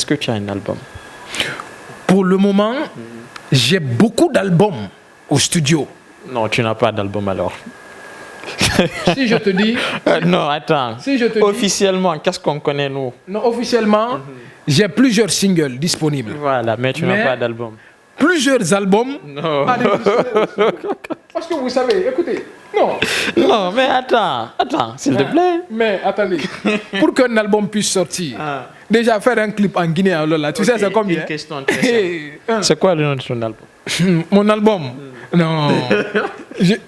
est-ce que tu as un album? Pour le moment, j'ai beaucoup d'albums au studio. Non, tu n'as pas d'album alors. Si je te dis... non, attends. Si je te officiellement, qu'est-ce qu'on connaît nous? Non, officiellement, j'ai plusieurs singles disponibles. Voilà, mais tu n'as pas d'album. Plusieurs albums. Non. Parce que vous savez, écoutez, non. Non, mais attends, s'il te plaît. Mais attendez, pour qu'un album puisse sortir, déjà faire un clip en Guinée, alors là, tu sais c'est combien? Une question très simple. C'est quoi le nom de ton album? Mon album? Non.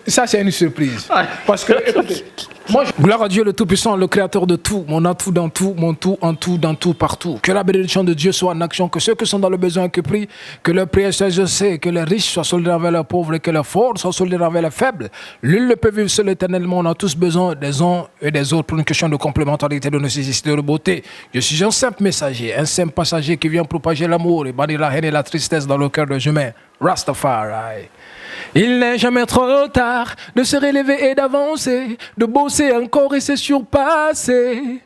Ça, c'est une surprise. Parce que, écoutez, moi, gloire à Dieu le Tout-Puissant, le Créateur de tout, mon atout dans tout, mon tout en tout, dans tout, partout. Que la bénédiction de Dieu soit en action, que ceux qui sont dans le besoin que prient, que leur prière soit exaucée, que les riches soient solidaires avec les pauvres et que les forts soient solidaires avec les faibles. Nul ne peut vivre seul éternellement. On a tous besoin des uns et des autres pour une question de complémentarité, de nécessité, de beauté. Je suis un simple messager, un simple passager qui vient propager l'amour et bannir la haine et la tristesse dans le cœur des humains. Rastafari. Il n'est jamais trop tard de se relever et d'avancer, de bosser encore et se surpasser.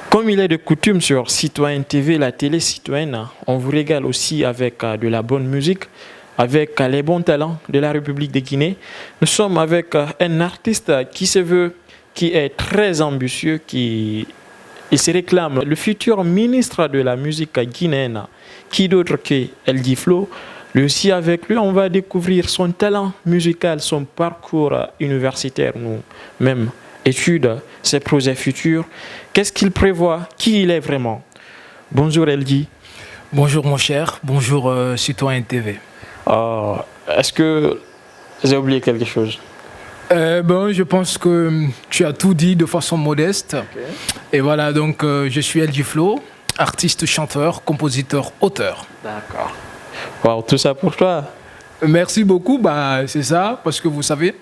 Comme il est de coutume sur Citoyen TV, la télé citoyenne, on vous régale aussi avec de la bonne musique, avec les bons talents de la République de Guinée. Nous sommes avec un artiste qui se veut, qui est très ambitieux, il se réclame le futur ministre de la musique guinéenne. Qui d'autre que LD Flow? Lui aussi, avec lui, on va découvrir son talent musical, son parcours universitaire, nous-mêmes, études, ses projets futurs. Qu'est-ce qu'il prévoit? Qui il est vraiment? Bonjour LD. Bonjour mon cher, bonjour Citoyen TV. Est-ce que j'ai oublié quelque chose? Je pense que tu as tout dit de façon modeste. Okay. Et voilà, donc je suis LD Flow, artiste, chanteur, compositeur, auteur. D'accord. Wow, tout ça pour toi. Merci beaucoup, c'est ça, parce que vous savez,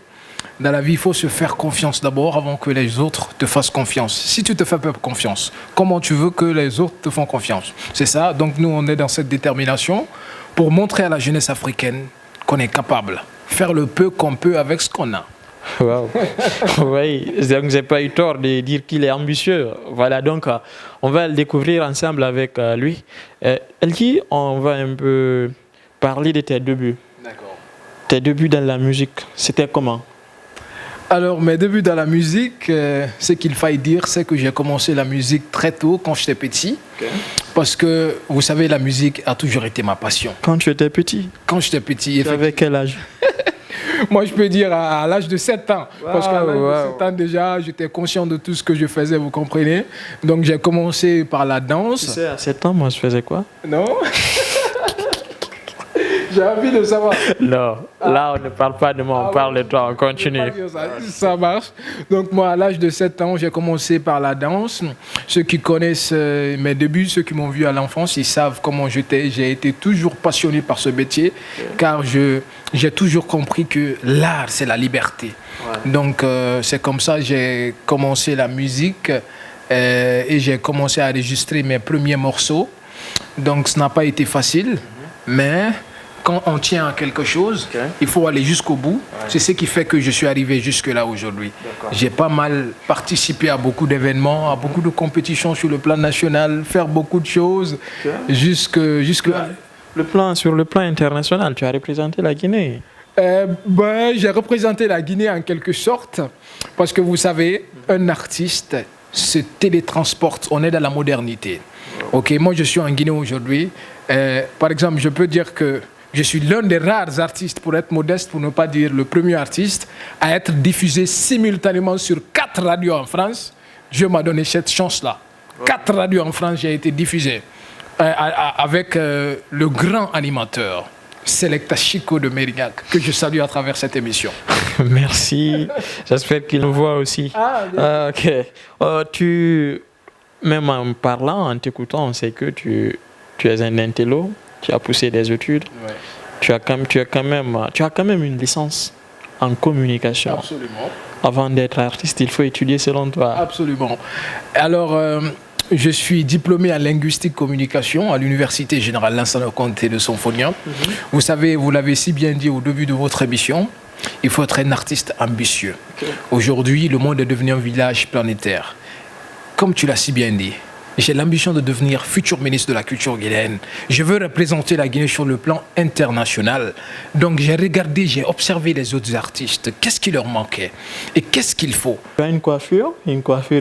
dans la vie, il faut se faire confiance d'abord avant que les autres te fassent confiance. Si tu te fais pas confiance, comment tu veux que les autres te font confiance? C'est ça, donc nous, on est dans cette détermination pour montrer à la jeunesse africaine qu'on est capable, faire le peu qu'on peut avec ce qu'on a. Wow. Oui, donc j'ai pas eu tort de dire qu'il est ambitieux. Voilà, donc on va le découvrir ensemble avec lui. LD, on va un peu parler de tes débuts. D'accord. Tes débuts dans la musique, c'était comment? Alors, mes débuts dans la musique, ce qu'il faille dire, c'est que j'ai commencé la musique très tôt, quand j'étais petit. Okay. Parce que, vous savez, la musique a toujours été ma passion. Quand tu étais petit? Quand j'étais petit. Tu avais quel âge? Moi, je peux dire à l'âge de 7 ans. Wow, parce qu'à l'âge de 7 ans, déjà, j'étais conscient de tout ce que je faisais, vous comprenez? Donc, j'ai commencé par la danse. Tu sais, à 7 ans, moi, je faisais quoi? Non. J'ai envie de savoir. Non, là, on ne parle pas de moi, on parle de toi, on continue. Ça marche. Donc, moi, à l'âge de 7 ans, j'ai commencé par la danse. Ceux qui connaissent mes débuts, ceux qui m'ont vu à l'enfance, ils savent comment j'étais. J'ai été toujours passionné par ce métier, car j'ai toujours compris que l'art, c'est la liberté. Ouais. Donc, c'est comme ça que j'ai commencé la musique et j'ai commencé à enregistrer mes premiers morceaux. Donc, ce n'a pas été facile, mais quand on tient à quelque chose, il faut aller jusqu'au bout. Ouais. C'est ce qui fait que je suis arrivé jusque-là aujourd'hui. J'ai pas mal participé à beaucoup d'événements, à beaucoup de compétitions sur le plan national, faire beaucoup de choses jusque là. Sur le plan international, tu as représenté la Guinée? J'ai représenté la Guinée en quelque sorte, parce que vous savez, un artiste se télétransporte, on est dans la modernité. Okay, moi je suis en Guinée aujourd'hui. Par exemple, je peux dire que je suis l'un des rares artistes, pour être modeste, pour ne pas dire le premier artiste, à être diffusé simultanément sur 4 radios en France. Dieu m'a donné cette chance-là. 4 radios en France, j'ai été diffusé avec le grand animateur, Selecta Chico de Mérignac, que je salue à travers cette émission. Merci. J'espère qu'il nous voit aussi. Ok. Même en parlant, en t'écoutant, on sait que tu es un intello. Tu as poussé des études, ouais. tu as quand même une licence en communication. Absolument. Avant d'être artiste, il faut étudier selon toi. Absolument. Alors, je suis diplômé en linguistique communication à l'Université Générale Lansana Conté de Sonfonia. Vous savez, vous l'avez si bien dit au début de votre émission, il faut être un artiste ambitieux. Aujourd'hui, le monde est devenu un village planétaire. Comme tu l'as si bien dit, J'ai l'ambition de devenir futur ministre de la Culture guinéenne. Je veux représenter la Guinée sur le plan international. Donc j'ai regardé, j'ai observé les autres artistes. Qu'est-ce qui leur manquait et qu'est-ce qu'il faut? Tu as une coiffure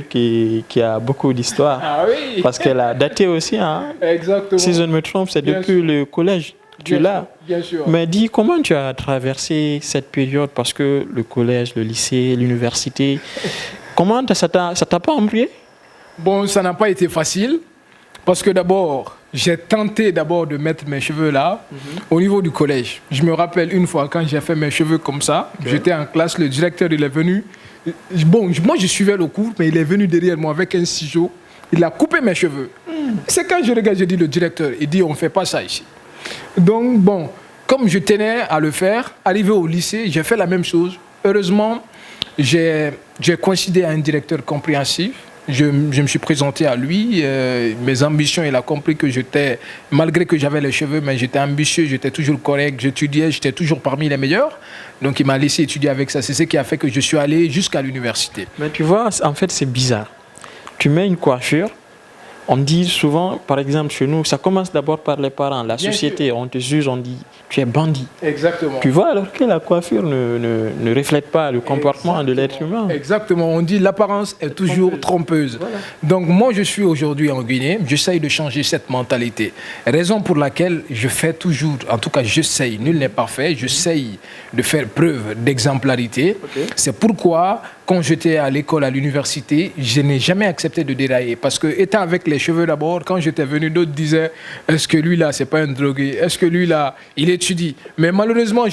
qui a beaucoup d'histoire. Ah oui. Parce qu'elle a daté aussi. Hein. Exactement. Si je ne me trompe, c'est depuis le collège. Tu l'as. Bien sûr. Mais dis, comment tu as traversé cette période? Parce que le collège, le lycée, l'université, comment ça t'a pas embrouillé? Bon, ça n'a pas été facile parce que d'abord, j'ai tenté d'abord de mettre mes cheveux là au niveau du collège. Je me rappelle une fois quand j'ai fait mes cheveux comme ça, j'étais en classe, le directeur il est venu. Bon, moi je suivais le cours, mais il est venu derrière moi avec un ciseau. Il a coupé mes cheveux. C'est quand je regarde, je dis le directeur, il dit on ne fait pas ça ici. Donc bon, comme je tenais à le faire, arrivé au lycée, j'ai fait la même chose. Heureusement, j'ai coïncidé à un directeur compréhensif. Je me suis présenté à lui, mes ambitions, il a compris que j'étais, malgré que j'avais les cheveux, mais j'étais ambitieux, j'étais toujours correct, j'étudiais, j'étais toujours parmi les meilleurs. Donc il m'a laissé étudier avec ça. C'est ce qui a fait que je suis allé jusqu'à l'université. Mais tu vois, en fait, c'est bizarre. Tu mets une coiffure, on dit souvent, par exemple, chez nous, ça commence d'abord par les parents, la société, on te juge, on dit, tu es bandit. Exactement. Tu vois, alors que la coiffure ne reflète pas le comportement de l'être humain. Exactement, on dit l'apparence est toujours trompeuse. Voilà. Donc moi, je suis aujourd'hui en Guinée, j'essaye de changer cette mentalité. Raison pour laquelle je fais toujours, en tout cas j'essaye, nul n'est parfait, j'essaye de faire preuve d'exemplarité. C'est pourquoi, quand j'étais à l'école, à l'université, je n'ai jamais accepté de dérailler. Parce que, étant avec les cheveux d'abord, quand j'étais venu, d'autres disaient, est-ce que lui là, c'est pas un drogué? Est-ce que lui là, il étudie? Mais malheureusement,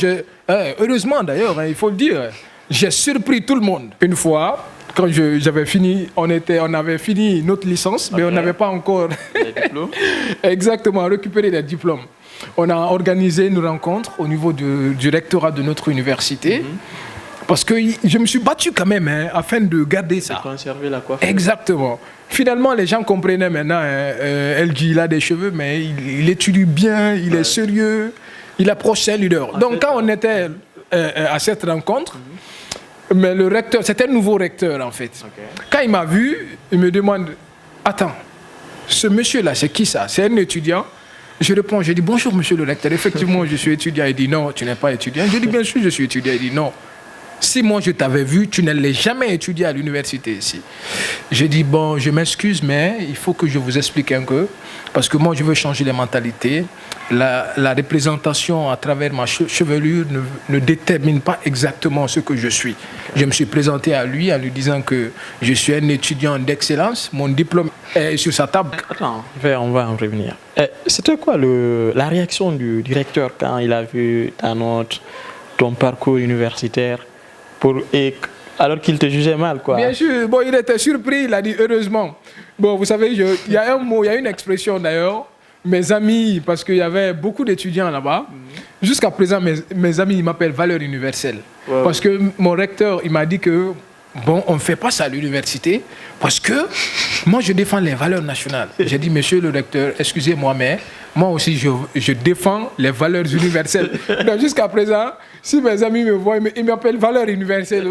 heureusement d'ailleurs, il faut le dire, j'ai surpris tout le monde. Une fois, quand j'avais fini, on avait fini notre licence, mais on n'avait pas encore exactement récupéré les diplômes. On a organisé une rencontre au niveau du rectorat de notre université. Parce que je me suis battu quand même afin de garder ça. De conserver la coiffure. Exactement. Finalement, les gens comprenaient maintenant. LG, il a des cheveux, mais il étudie bien, il est sérieux, il approche ses leaders. Donc, quand on était à cette rencontre, mais le recteur, c'était un nouveau recteur en fait. Quand il m'a vu, il me demande, attends, ce monsieur-là, c'est qui ça? C'est un étudiant? Je réponds, je dis, bonjour monsieur le recteur, effectivement, je suis étudiant. Il dit, non, tu n'es pas étudiant. Je dis, bien sûr, je suis étudiant. Il dit, non. Si moi je t'avais vu, tu ne l'as jamais étudié à l'université ici. J'ai dit, bon, je m'excuse, mais il faut que je vous explique un peu, parce que moi je veux changer les mentalités. La représentation à travers ma chevelure ne détermine pas exactement ce que je suis. Je me suis présenté à lui en lui disant que je suis un étudiant d'excellence, mon diplôme est sur sa table. Attends, on va en revenir. C'était quoi la réaction du directeur quand il a vu ton parcours universitaire? Alors qu'il te jugeait mal, quoi. Bien sûr, bon, il était surpris, il a dit heureusement. Bon, vous savez, il y a un mot, il y a une expression d'ailleurs, mes amis, parce qu'il y avait beaucoup d'étudiants là-bas, jusqu'à présent, mes amis, ils m'appellent valeur universelle. Wow. Parce que mon recteur, il m'a dit que, bon, on ne fait pas ça à l'université, parce que moi, je défends les valeurs nationales. J'ai dit, monsieur le recteur, excusez-moi, mais moi aussi, je défends les valeurs universelles. Donc, jusqu'à présent, si mes amis me voient, ils m'appellent valeur universelle.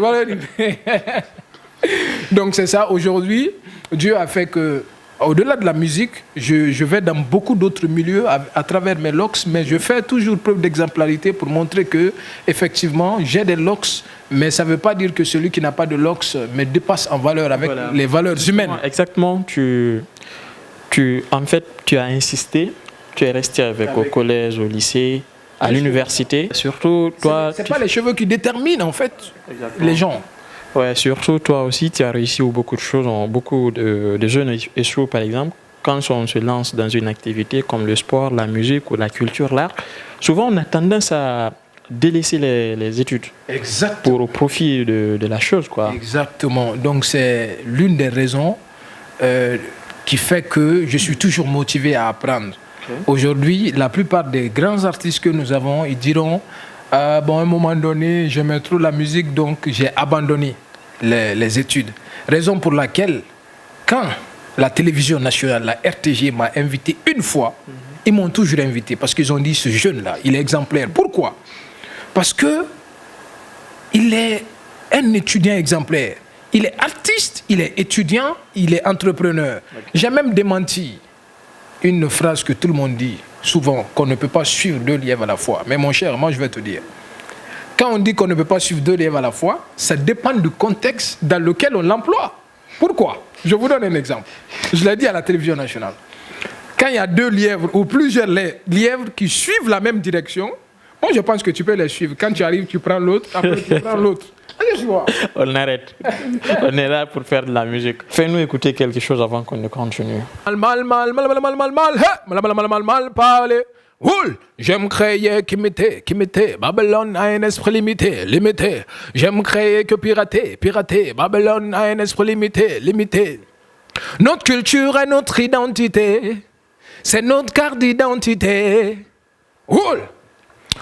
Donc, c'est ça. Aujourd'hui, Dieu a fait que, au-delà de la musique, je vais dans beaucoup d'autres milieux à travers mes locks, mais je fais toujours preuve d'exemplarité pour montrer que, effectivement, j'ai des locks, mais ça ne veut pas dire que celui qui n'a pas de locks me dépasse en valeur avec les valeurs humaines. Exactement. En fait, tu as insisté, tu es resté avec au collège, au lycée, à l'université. Surtout, toi... C'est pas les cheveux qui déterminent, en fait, les gens. Ouais, surtout toi aussi, tu as réussi beaucoup de choses. Beaucoup de jeunes échouent, par exemple, quand on se lance dans une activité comme le sport, la musique ou la culture, l'art. Souvent, on a tendance à délaisser les études. Exactement. Pour au profit de la chose, quoi. Exactement. Donc, c'est l'une des raisons qui fait que je suis toujours motivé à apprendre. Aujourd'hui, la plupart des grands artistes que nous avons, ils diront... bon, à un moment donné, j'aimais trop la musique, donc j'ai abandonné les études. Raison pour laquelle, quand la télévision nationale, la RTG, m'a invité une fois, ils m'ont toujours invité parce qu'ils ont dit ce jeune-là, il est exemplaire. Pourquoi? Parce que il est un étudiant exemplaire. Il est artiste, il est étudiant, il est entrepreneur. J'ai même démenti une phrase que tout le monde dit souvent, qu'on ne peut pas suivre 2 lièvres à la fois. Mais mon cher, moi je vais te dire, quand on dit qu'on ne peut pas suivre 2 lièvres à la fois, ça dépend du contexte dans lequel on l'emploie. Pourquoi? Je vous donne un exemple. Je l'ai dit à la télévision nationale. Quand il y a 2 lièvres ou plusieurs lièvres qui suivent la même direction, moi je pense que tu peux les suivre. Quand tu arrives, tu prends l'autre, après tu prends l'autre. On arrête. On est là pour faire de la musique. Fais-nous écouter quelque chose avant qu'on ne continue. Parler. J'aime créer qui m'était. Babylone a un esprit limité. J'aime créer que pirater. Babylone a un esprit limité. Notre culture est notre identité. C'est notre carte d'identité.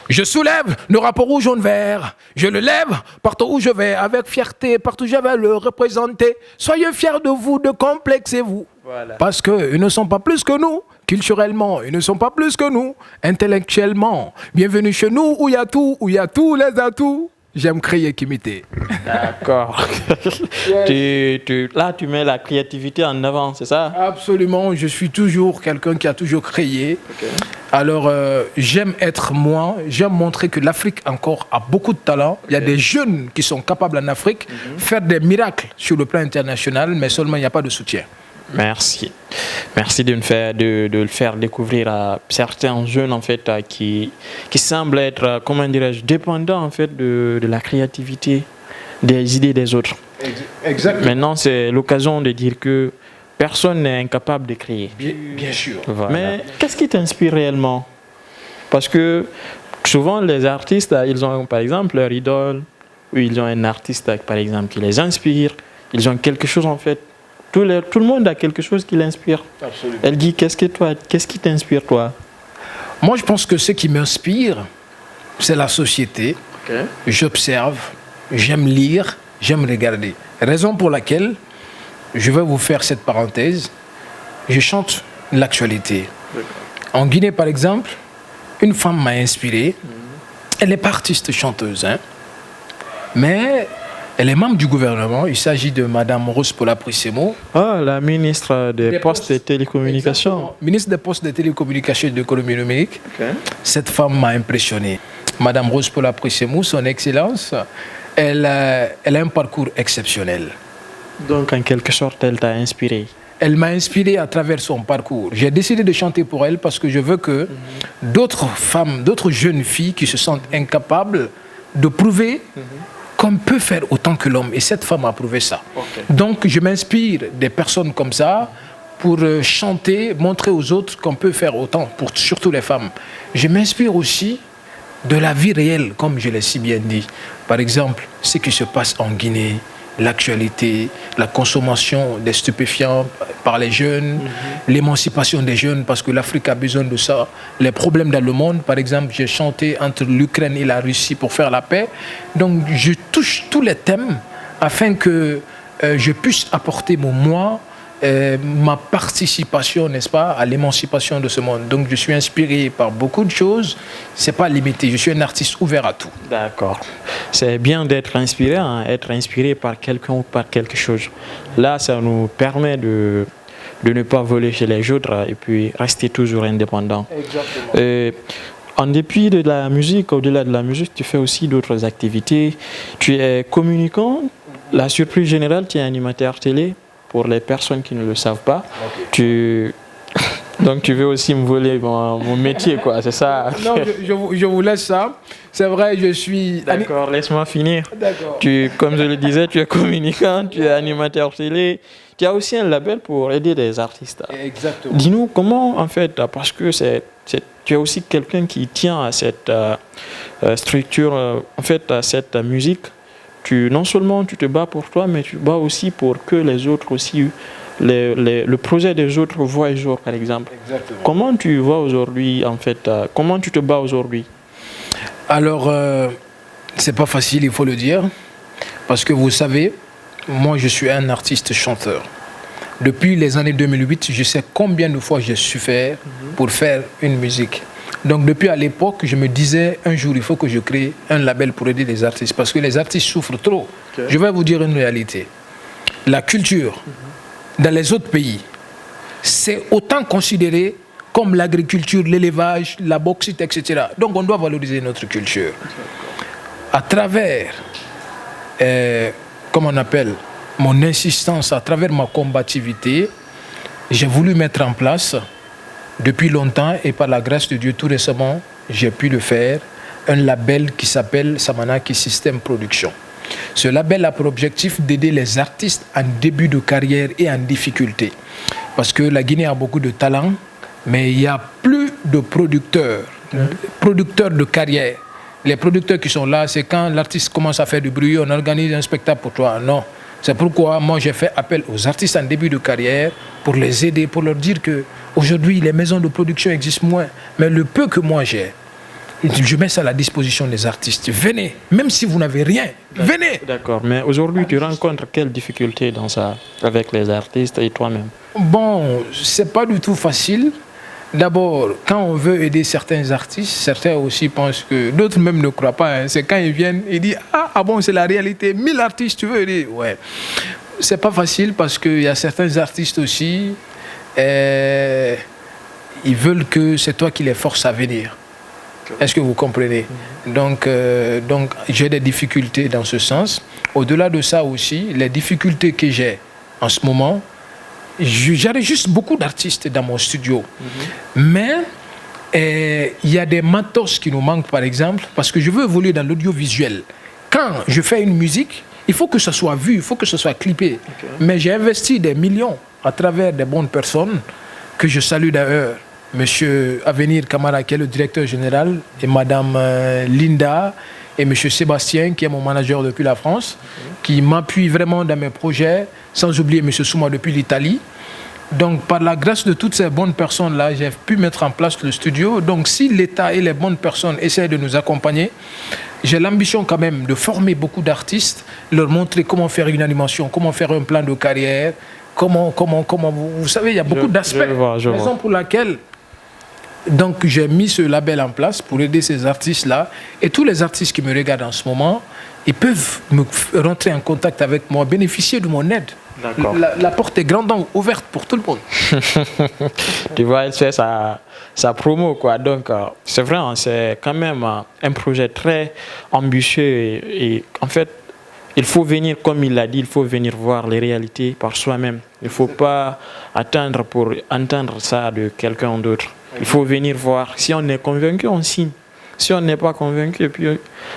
Je soulève le drapeau rouge, jaune, vert. Je le lève partout où je vais, avec fierté, partout où je vais le représenter. Soyez fiers de vous, de complexez-vous. Voilà. Parce qu'ils ne sont pas plus que nous. Culturellement, ils ne sont pas plus que nous. Intellectuellement, bienvenue chez nous où il y a tout, où il y a tous les atouts. J'aime créer qu'imiter. D'accord. Là, tu mets la créativité en avant, c'est ça? Absolument. Je suis toujours quelqu'un qui a toujours créé. Okay. Alors, j'aime être moi. J'aime montrer que l'Afrique encore a beaucoup de talent. Okay. Il y a des jeunes qui sont capables en Afrique de faire des miracles sur le plan international, mais seulement il n'y a pas de soutien. Merci. Merci de le faire découvrir à certains jeunes en fait qui semblent être, comment dirais-je, dépendants en fait de la créativité, des idées des autres. Exactement. Maintenant, c'est l'occasion de dire que personne n'est incapable de créer. Bien sûr. Voilà. Mais qu'est-ce qui t'inspire réellement? Parce que souvent les artistes, ils ont par exemple leur idole, ou ils ont un artiste par exemple qui les inspire, ils ont quelque chose en fait. Tout le monde a quelque chose qui l'inspire. Absolument. Elle dit, qu'est-ce qui t'inspire, toi? Moi, je pense que ce qui m'inspire, c'est la société. Okay. J'observe, j'aime lire, j'aime regarder. Raison pour laquelle, je vais vous faire cette parenthèse, je chante l'actualité. En Guinée, par exemple, une femme m'a inspiré. Elle n'est pas artiste chanteuse, hein, mais... elle est membre du gouvernement. Il s'agit de Mme Rose Paula Prissemo. Ah, la ministre des Postes et Télécommunications. Exactement. Ministre des Postes, des Télécommunications et de l'économie numérique. Okay. Cette femme m'a impressionné. Mme Rose Paula Prissemo, son excellence, elle a un parcours exceptionnel. Donc, en quelque sorte, elle t'a inspiré. Elle m'a inspiré à travers son parcours. J'ai décidé de chanter pour elle parce que je veux que d'autres femmes, d'autres jeunes filles qui se sentent incapables de prouver qu'on peut faire autant que l'homme. Et cette femme a prouvé ça. Okay. Donc, je m'inspire des personnes comme ça pour chanter, montrer aux autres qu'on peut faire autant, pour surtout les femmes. Je m'inspire aussi de la vie réelle, comme je l'ai si bien dit. Par exemple, ce qui se passe en Guinée, l'actualité, la consommation des stupéfiants par les jeunes, l'émancipation des jeunes, parce que l'Afrique a besoin de ça, les problèmes dans le monde. Par exemple, j'ai chanté entre l'Ukraine et la Russie pour faire la paix. Donc, je touche tous les thèmes afin que je puisse apporter mon moi, ma participation, n'est-ce pas, à l'émancipation de ce monde. Donc, je suis inspiré par beaucoup de choses. C'est pas limité. Je suis un artiste ouvert à tout. D'accord. C'est bien d'être inspiré, hein, être inspiré par quelqu'un ou par quelque chose. Là, ça nous permet de ne pas voler chez les autres et puis rester toujours indépendant. Exactement. En dépit de la musique, au-delà de la musique, tu fais aussi d'autres activités. Tu es communicant. La surprise générale, tu es animateur télé. Pour les personnes qui ne le savent pas, okay. Donc tu veux aussi me voler mon métier, quoi, c'est ça? Non, je vous laisse ça. C'est vrai, je suis... D'accord, laisse-moi finir. D'accord. Comme je le disais, tu es communicant, tu es animateur télé. Tu as aussi un label pour aider les artistes. Exactement. Dis-nous comment, en fait, parce que tu es aussi quelqu'un qui tient à cette structure, en fait, à cette musique. Non seulement tu te bats pour toi, mais tu te bats aussi pour que les autres aussi, le projet des autres voient le jour, par exemple. Exactement. Comment tu vois aujourd'hui, en fait, comment tu te bats aujourd'hui? Alors, c'est pas facile, il faut le dire, parce que vous savez, moi je suis un artiste chanteur. Depuis les années 2008, je sais combien de fois j'ai souffert pour faire une musique. Donc depuis à l'époque, je me disais, un jour, il faut que je crée un label pour aider les artistes, parce que les artistes souffrent trop. Okay. Je vais vous dire une réalité. la culture dans les autres pays, c'est autant considéré comme l'agriculture, l'élevage, la bauxite, etc. Donc on doit valoriser notre culture. À travers, comment on appelle, mon insistance, à travers ma combativité, j'ai voulu mettre en place, depuis longtemps, et par la grâce de Dieu, tout récemment, j'ai pu le faire, un label qui s'appelle Samanaki System Production. Ce label a pour objectif d'aider les artistes en début de carrière et en difficulté. Parce que la Guinée a beaucoup de talent, mais il n'y a plus de producteurs, producteurs de carrière. Les producteurs qui sont là, c'est quand l'artiste commence à faire du bruit, on organise un spectacle pour toi. Non. C'est pourquoi moi j'ai fait appel aux artistes en début de carrière pour les aider, pour leur dire qu'aujourd'hui les maisons de production existent moins, mais le peu que moi j'ai, je mets ça à la disposition des artistes. Venez, même si vous n'avez rien, venez. D'accord, mais aujourd'hui tu rencontres quelles difficultés dans ça avec les artistes et toi-même? Bon, c'est pas du tout facile. D'abord, quand on veut aider certains artistes, certains aussi pensent que d'autres même ne croient pas. Hein. C'est quand ils viennent, ils disent ah bon, c'est la réalité. 1000 artistes, tu veux aider? Ouais. C'est pas facile parce qu'il y a certains artistes aussi, ils veulent que c'est toi qui les forces à venir. Est-ce que vous comprenez? Donc j'ai des difficultés dans ce sens. Au-delà de ça aussi, les difficultés que j'ai en ce moment, j'enregistre beaucoup d'artistes dans mon studio. Mais il y a des matos qui nous manquent, par exemple, parce que je veux évoluer dans l'audiovisuel. Quand je fais une musique, il faut que ça soit vu, il faut que ça soit clippé. Mais j'ai investi des millions à travers des bonnes personnes que je salue d'ailleurs. Monsieur Avenir Kamara, qui est le directeur général, et Madame Linda, et Monsieur Sébastien, qui est mon manager depuis la France, qui m'appuie vraiment dans mes projets, sans oublier Monsieur Souma depuis l'Italie. Donc, par la grâce de toutes ces bonnes personnes-là, j'ai pu mettre en place le studio. Donc, si l'État et les bonnes personnes essaient de nous accompagner, j'ai l'ambition quand même de former beaucoup d'artistes, leur montrer comment faire une animation, comment faire un plan de carrière, comment vous savez, il y a beaucoup d'aspects. Raison pour laquelle donc j'ai mis ce label en place pour aider ces artistes-là. Et tous les artistes qui me regardent en ce moment, ils peuvent rentrer en contact avec moi, bénéficier de mon aide. La porte est grandement ouverte pour tout le monde. Tu vois, elle fait sa promo, quoi. Donc, c'est vrai, hein, c'est quand même un projet très ambitieux. Et en fait, il faut venir, comme il l'a dit, il faut venir voir les réalités par soi-même. Il ne faut pas attendre pour entendre ça de quelqu'un d'autre. Il faut venir voir. Si on est convaincu, on signe. Si on n'est pas convaincu, et puis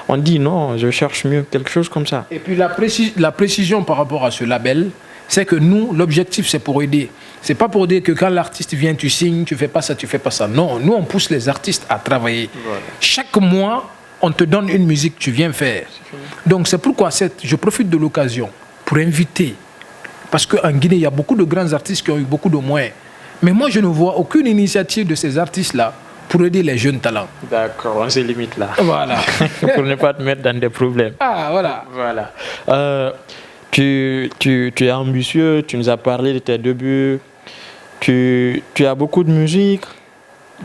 on dit non, je cherche mieux, quelque chose comme ça. Et puis la précision par rapport à ce label, c'est que nous, l'objectif, c'est pour aider. C'est pas pour dire que quand l'artiste vient, tu signes, tu fais pas ça, tu fais pas ça. Non, nous, on pousse les artistes à travailler. Voilà. Chaque mois, on te donne une musique, tu viens faire. Donc c'est pourquoi je profite de l'occasion pour inviter. Parce qu'en Guinée, il y a beaucoup de grands artistes qui ont eu beaucoup de moyens. Mais moi, je ne vois aucune initiative de ces artistes-là pour aider les jeunes talents. D'accord, on se limite là. Voilà. Pour ne pas te mettre dans des problèmes. Ah, voilà. Voilà. Tu es ambitieux, tu nous as parlé de tes débuts. Tu as beaucoup de musique,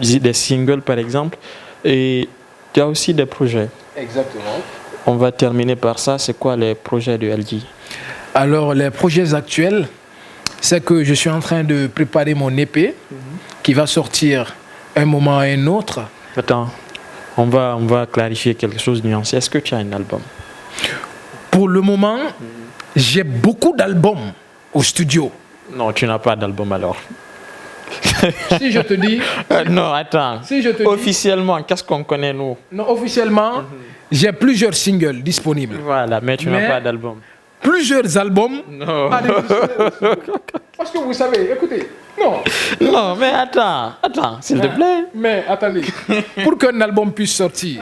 des singles par exemple, et tu as aussi des projets. Exactement. On va terminer par ça. C'est quoi les projets de LG? Alors, les projets actuels, c'est que je suis en train de préparer mon EP qui va sortir un moment à un autre. Attends, on va clarifier quelque chose de nuancé. Est-ce que tu as un album? Pour le moment, j'ai beaucoup d'albums au studio. Non, tu n'as pas d'album alors. Si je te dis... non, attends. Si je te officiellement, qu'est-ce qu'on connaît nous? Non, officiellement, j'ai plusieurs singles disponibles. Voilà, mais tu n'as pas d'album. Plusieurs albums. Non. Parce que vous savez, écoutez, non. Non, mais attends, s'il te plaît. Mais attendez, pour qu'un album puisse sortir,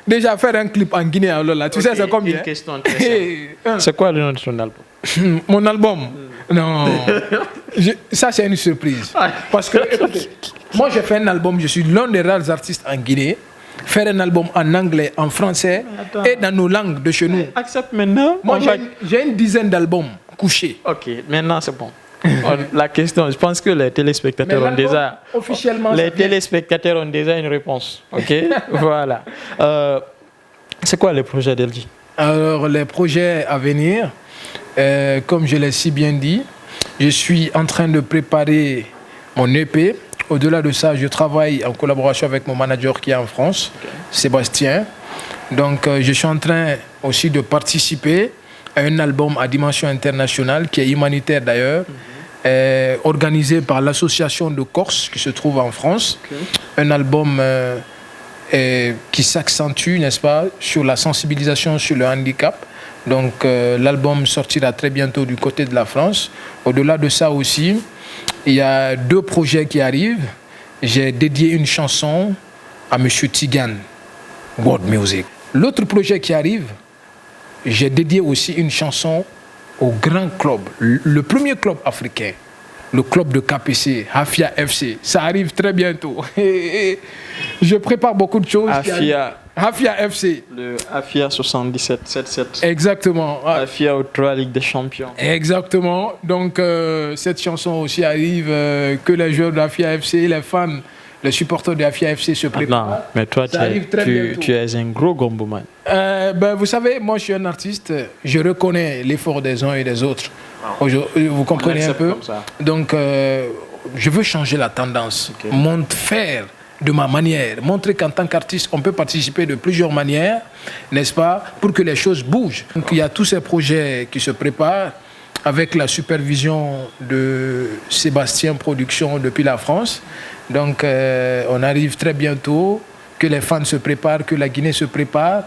déjà faire un clip en Guinée, alors là, tu sais c'est combien? Une question très simple. C'est quoi le nom de ton album? Mon album? Non. Ça, c'est une surprise. Parce que, écoutez, moi, j'ai fait un album, je suis l'un des rares artistes en Guinée. Faire un album en anglais, en français et dans nos langues de chez nous. Accepte maintenant. Moi, j'ai une dizaine d'albums couchés. Ok, maintenant c'est bon. La question, je pense que les téléspectateurs ont déjà... Officiellement, téléspectateurs ont déjà une réponse. Ok. Voilà. C'est quoi les projets d'LG? Alors, les projets à venir, Comme je l'ai si bien dit, je suis en train de préparer mon EP. Au-delà de ça, je travaille en collaboration avec mon manager qui est en France, Sébastien. Donc, je suis en train aussi de participer à un album à dimension internationale, qui est humanitaire d'ailleurs, organisé par l'association de Corse qui se trouve en France. Un album qui s'accentue, n'est-ce pas, sur la sensibilisation sur le handicap. Donc, l'album sortira très bientôt du côté de la France. Au-delà de ça aussi, il y a 2 projets qui arrivent. J'ai dédié une chanson à M. Tigan, World Music. L'autre projet qui arrive, j'ai dédié aussi une chanson au grand club, le premier club africain, le club de KPC, Afia FC. Ça arrive très bientôt. Je prépare beaucoup de choses. Afia FC. Le Afia 77-77. Exactement. Afia aux 3 Ligues des Champions. Exactement. Donc, cette chanson aussi arrive, que les joueurs de l'Afia FC, les fans, les supporters de l'Afia FC se préparent. Non, mais toi, tu es un gros gomboman. Vous savez, moi, je suis un artiste. Je reconnais l'effort des uns et des autres. Vous comprenez un peu? Donc, je veux changer la tendance. Faire de ma manière, montrer qu'en tant qu'artiste, on peut participer de plusieurs manières, n'est-ce pas, pour que les choses bougent. Donc, il y a tous ces projets qui se préparent avec la supervision de Sébastien Productions depuis la France. Donc, on arrive très bientôt, que les fans se préparent, que la Guinée se prépare,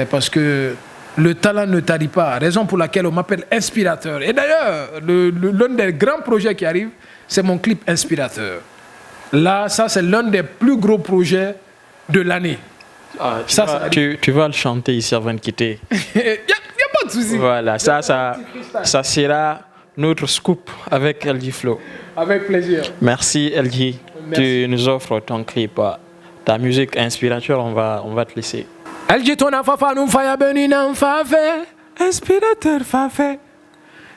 parce que le talent ne tarit pas, raison pour laquelle on m'appelle inspirateur. Et d'ailleurs, l'un des grands projets qui arrive, c'est mon clip Inspirateur. Là, ça, c'est l'un des plus gros projets de l'année. Tu vas le chanter ici avant de quitter. Il n'y a pas de souci. Voilà, ça sera notre scoop avec LG Flow. Avec plaisir. Merci LG. Tu nous offres ton clip, ta musique inspirateur, on va te laisser. LG ton afafa nous faya beni nan fafe. Inspirateur fafe.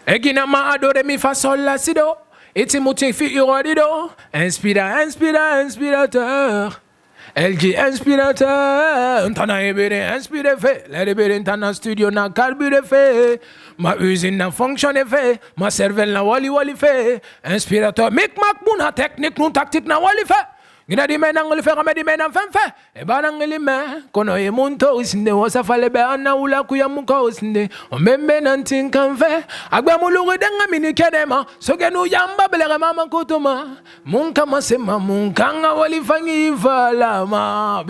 Egina ma adore mi fa sol la si do. Iti moutin fi irodi do. Inspirateur. LG inspirateur. Ntana ebere inspire fe. Let ebere ntana studio na carbure fe. Ma usine na fonctionne fe. Ma cervelle na wali fe. Inspirateur. Mik mak buna technique nou tactique na wali fe. Gina di men angli fe kame di men an fen fe. E ba nangli me. Kono e munto usinde. Wasa fale be anna ula kuya muka usinde. O membe nan tinkan fe. Agbe mulugu denga mini kedema. Soge nu yamba belega mama kutuma. Munka masema munka nga wali fangi falama.